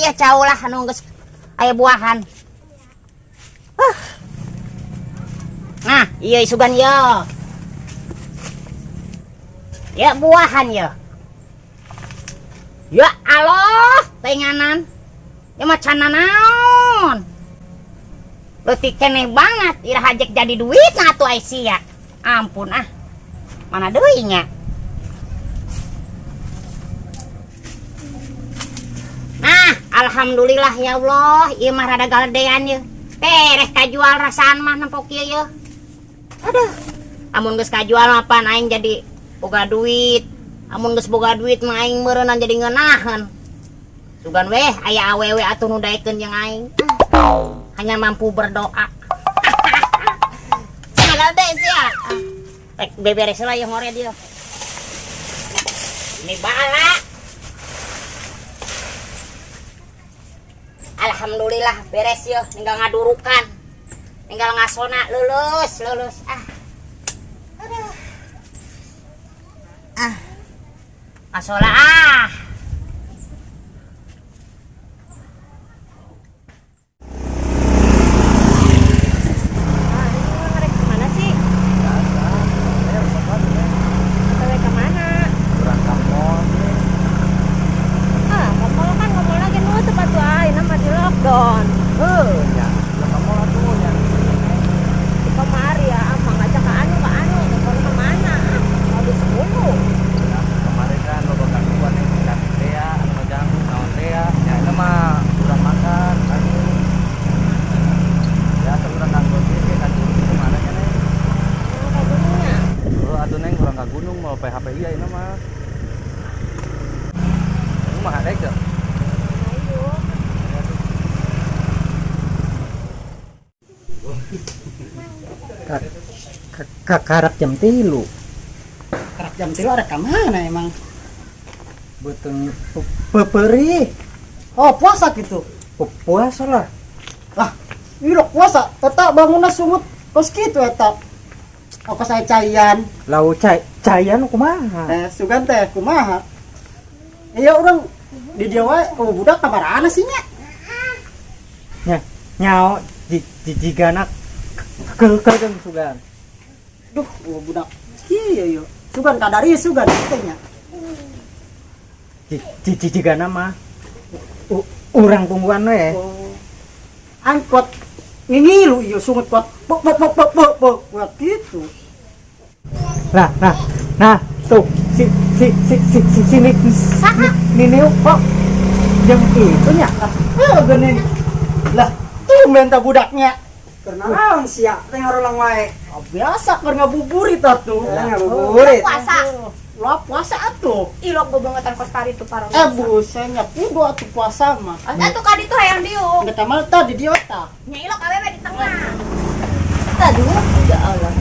ya cau lah anu geus aya buahan. Nah, iya isugan ya. Ya buahan ya. Ya Allah, tenganan. Ya macan naon. Leutik keneh banget, ira hajek jadi duit nah atuh Aisyah. Ampun ah. Mana deui nya? Nah, alhamdulillah ya Allah, ieu mah rada galedean ye. Tereh kajual rasaan mah nempok ieu ye. Aduh. Amun geus kajual mah pan aing jadi boga duit. Amun geus boga duit mah aing meureunna jadi ngeunaheun. Sugan weh aya awewe atuh nu daekeun jeung aing. Hanya mampu berdoa. Semoga deh sia. Rek beberes lah yang ngore dia. Ini bala. Alhamdulillah beres ya, tinggal ngadurukan. Tinggal ngasona lulus. Aduh. Ngasola Karak jam 3. Karak jam 3 ada ka mana emang? Betul peperi. Oh, puasa gitu. Puasa lah. Lah, ini puasa. Tetap bangunna sungut kos kitu eta. Apa saya cayan? Lau cayan kumaha? Sugan teh kumaha? Iya orang di dia wae budak kabarana sih nya. Nyao jigana keung sugan. Duh, budak kieu yo. Sugan kadari sugan teh nya. Jigana mah urang tungguan we. Angkot ngingilu ieu sungut kuat pok buat gitu. Nah, tuh sini niniu kok yang itu nya. Geuning. Lah, tuh minta budaknya. Karena naon sia teh ngarolang wae. Biasa keur ngabuburit atuh. Ngabuburit. puasa. Lah puasa atuh. Ilok bebangetan kos pari tu para. Busenya kudu atuh puasa mah. Atuh ka ditu hayang diuk. Kita mah tadi di otak. Nya ilok awewe di tengah. Aduh, ya Allah.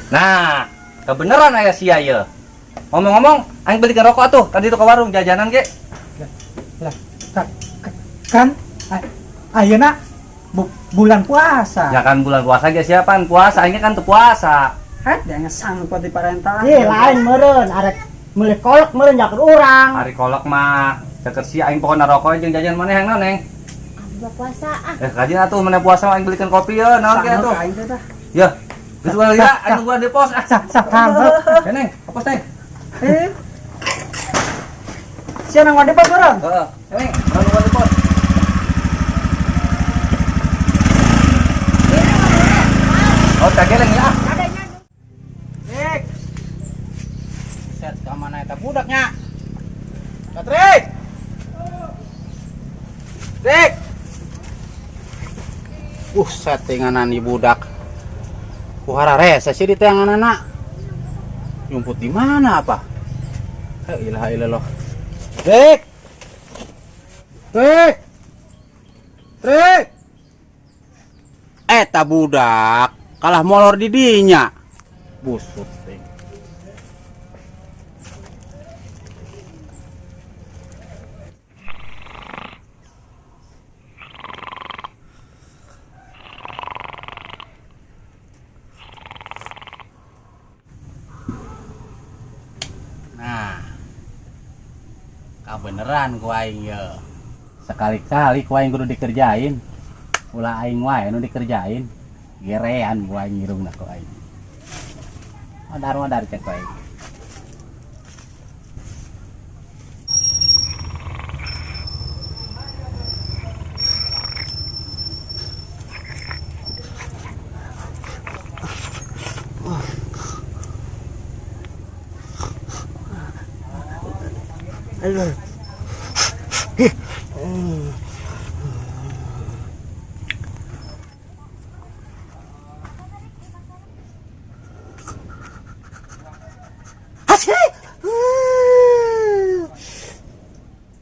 Nah, kebeneran aya sia ye. Ngomong-ngomong, aing belikan rokok atuh, tadi tuh ke warung jajanan ge. Lah, kan ayeuna bulan puasa. Ya kan bulan puasa ge siapan puasa, aing kan teu puasa. Dia ngesangkot di parentah. Lain meureun arek meuli kolak meureun jaker urang. Hari kolak mah deket sia aing pokona rokok jeung jajan maneh yang neng. Buka puasa ah. Kajin atuh maneh puasa aing belikan kopi ye, naon ge atuh. Ya. Geus ulah lila aing nungguan di pos. Ya neng, ke pos neng. Sia nang wadi pas urang. Heeh. Neng, nungguan di pos. Oh, tageleng ya. Dik. Set ka mana eta budaknya? Patrik. Dik. Settinganan di budak. Kuhara rese sih di tanganana. Yumput di mana apa? La ilaha illallah. Dik. Dik. Dik. Eta budak kalah molor di dinya. Busut ting. Nah, beneran ku aing ya. Sekali-kali ku aing kudu dikerjain. Ulah aing wae nu dikerjain. Gerean ku aing irungna ku aing. Modar cek ku aing. Aduh.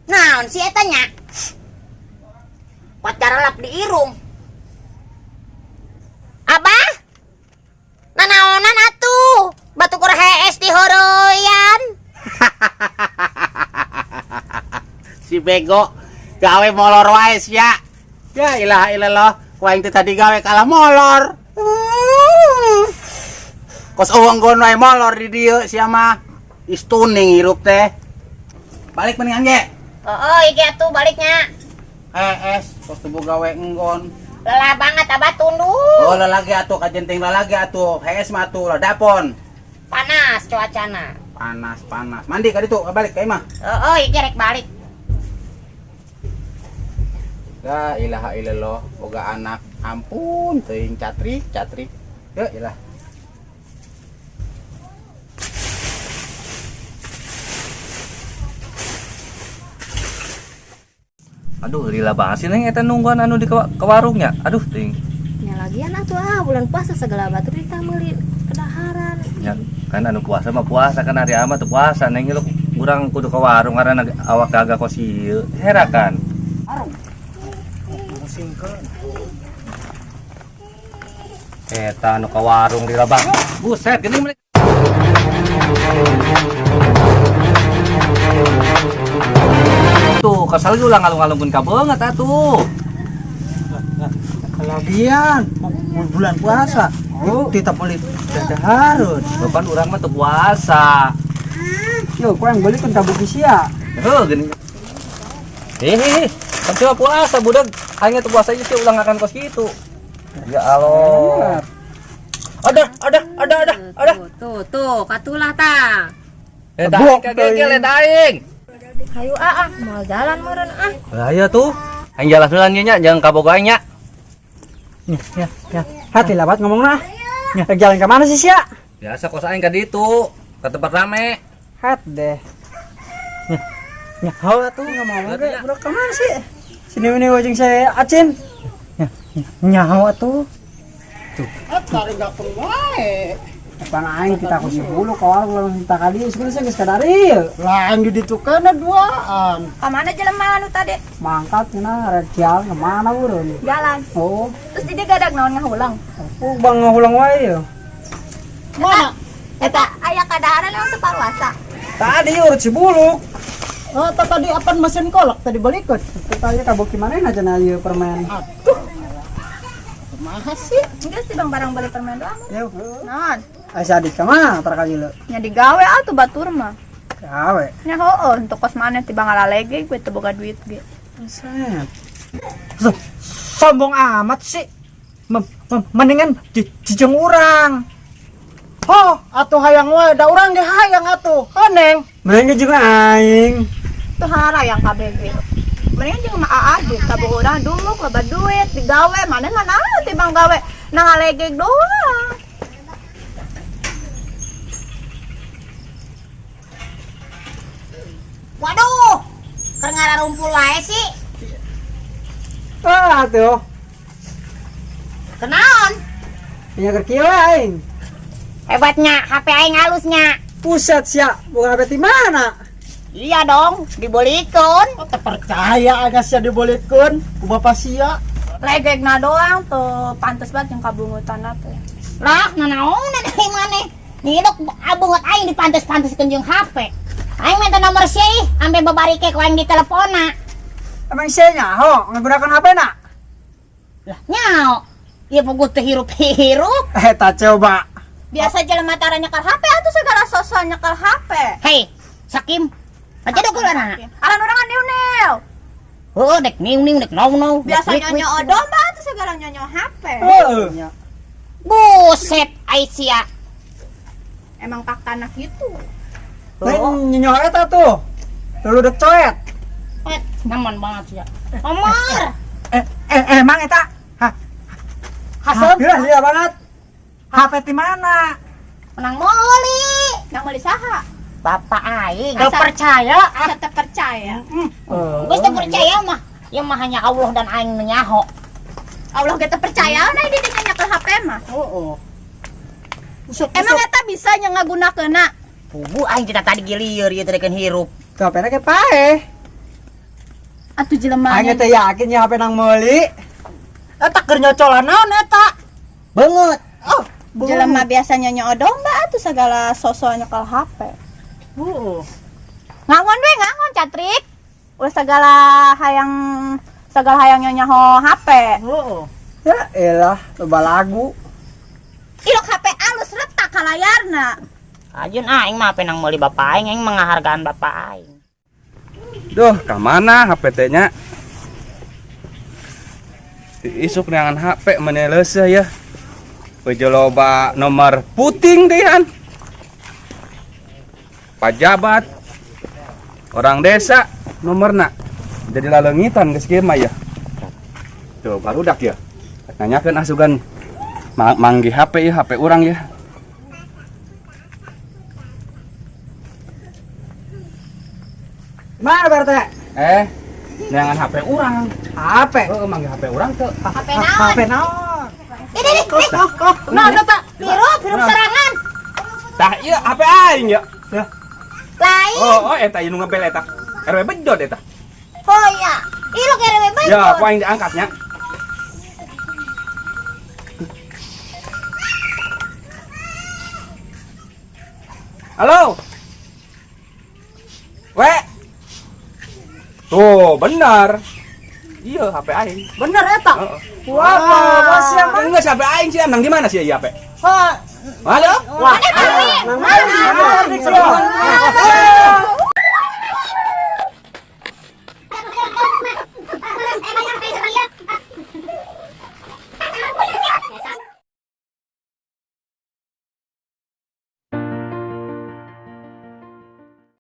Naon si eta nya? Pacar lap di irung. Abah? Nanaonan atuh? Batu kur hees di horoyan. Si bego gawe molor wae sia. Ya ilaha illallah, ku aing teh tadi gawe kalah molor. Kos unggon wae molor di dieu sia mah. Istuning hirup teh. Balik mendingan ge. Oh, iki atuh baliknya. Kos tubuh gawe enggon. Lelah banget abah tunduk. Oh lalagi atuh kajenting lalagi atuh. Hees mah atuh ladapon. Panas cuacana. Panas. Mandi ka ditu, balik ka imah. Oh, iki rek balik. La ilaha illallah, boga anak. Ampun, teuing catrik. Ya ilah. Aduh, lila banget sih neng eta nungguan anu di ke warungnya. Aduh, ting. Nya lagian atuh bulan puasa segala batu kita meuli kedaharan. Ya kan anu puasa mah puasa kan hari amat tuh puasa neng lu kurang kudu ke warung karena awak kagak kos ieu. Herakan. Eta anu ke warung lila banget. Buset, gini mereka. Tuh, kasal ulang ngalung-ngalungkeun ka beungeut atuh. Kalagian mau bulan puasa. Kita beli dadaharun. Bukan urang mah teu puasa. Yo, kau yang beli kan kabuk sia. Heuh, gini. Kan cuma puasa budak. Hanya teu puasa aja sih ulang akan kos gitu. Ya Allah. Ada. Tuh, katulah ta. Daing kagegel daing. Hayu mau jalan meureun Lah iya tuh. Aing jalan heula nya jangan kabogoh nya. Ya. Hati labat ngomongna. Ya, jalan ke mana sih sia? Biasa kos aing ka ditu, ke tempat rame. Hat deh. Ya, hawa tuh ngomong ge, budak ke mana sih? Sini wajeng saya Acin. Ya, nyawa tuh. Tuh. Tarik gak wae. Apaan aing kita kusi bulu kawal langsung kita kali sebenarnya geus kadari. Lain di ditu kana duaan. Ka mana jelema anu tadi? Mangkat cenah rekial kemana urun? Jalan. Oh, Terus di gadag naon ngahulang. aku bang ngulang wae ya. Mana? Eta aya kadaharan emang teu paruasa. Tadi urut si buluk. Oh, tadi apaan mesin kolak tadi balikut. Kita aja kabuk gimana aja na ieu permen. Atuh. Kumaha sih? Geus ti bang barang beli permen doang. Yuk. Naon? Asa adik ka mah tara kali Nya digawe atuh batur mah. Gawe. Nya heueuh untuk kos maneh ti bang ngalalege gue teu boga duit ge. Set. Sombong amat sih. Mendingan jijeng urang. Oh, atuh hayang wae, da urang ge hayang atuh. Neng. Mending juga aing. Teu harayang KBG. Mendingan jeung mah adik kabogoh dulu loba duit digawe maneh mah naon ti bang gawe nangalegeg doang. Waduh, keur ngararumpul wae sih. Ah, tuh. Kenaon? Nya keur kieu aing. Hebatnya HP aing halusnya. Pusat sia, bukan HP di mana? Iya dong, dibolikeun. Tak percaya agak sia dibolikeun ku bapak sia. Legegna doang tuh pantes banget yang kabungutan teh. Lah, nanaon dari maneh? Nyidok abungut aing dipantes-panteskeun jeung HP. Aing minta nomor si, ampe babarike ku aing di teleponna. Emang sia nyaho nggunakan HP na? Lah, nyao. Ieu puguh teh hirup-hirup. Tak coba. Biasa jelema tara nyekal HP atuh segala sosok nyekal HP. Hei, Sakim, Aja dok ulah. Alan orang niu-niu. Oh, dek niu-niu dek nau-nau. Biasa nyonyo domba tuh segala nyonyo HP. Heeh. Buset Aisyah. Emang kakana gitu. Lain nyonya eta tuh. Dulu dek coet. Nyaman banget sih ya. Omar. Emang eta Hasem. Iya banget. HP di mana? Menang moli. Nang beli saha? Bapak aing. Asa- Percaya. Asa teu percaya. Geus teu percaya mah. Yang mah hanya Allah dan aing nu nyaho. Allah kita percaya nah di dinya ke HP mah. Heeh. Emang eta bisa nya ngagunakeunna? Pugu aing kita tadi gilir ieu teh kan hirup. HP-na ke pae. Atuh jelema. Aing teh yakin ya HP nang meuli. Eta keur nyocolan naon eta? Banget. Oh, Jelema biasa nyonyo domba atuh segala sosok nyekel HP. Ngangon we ngangon Catrik. Ulah segala hayang nyonyo HP. ya elah, loba lagu. Ilok HP alus retak ka layarna. Ajeun aing mah penang meuli bapak aing menghargaan bapak aing. Duh, ka mana HP teh nya? Isuk neangan HP meneh leuseuh ya. Bejo loba nomor puting dehan. Pajabat. Orang desa nomorna. Jadi laleungitan geus kieu mah ya. Tuh, barudak ya. Nanyakeun asugan manggi HP ya, HP urang ya. Mana Pak RT? Neangan HP urang. HP. Heeh, manggi HP urang teu. HP HP naon? Ini nah eta hirup serangan. Tah ieu HP aing ya. Lain. Oh, eta ieu nu ngebel eta. RW bedot eta. Oh iya. Ilok RW bae. Ya, aku aing diangkatnya. Halo. We. Tuh, benar. Iya, HP aing. Bener eta. Heeh. Wah, bos ya mah. Enggak HP aing sih, emang di mana sih ya HP? Oh, Halo? Wah, nang mana?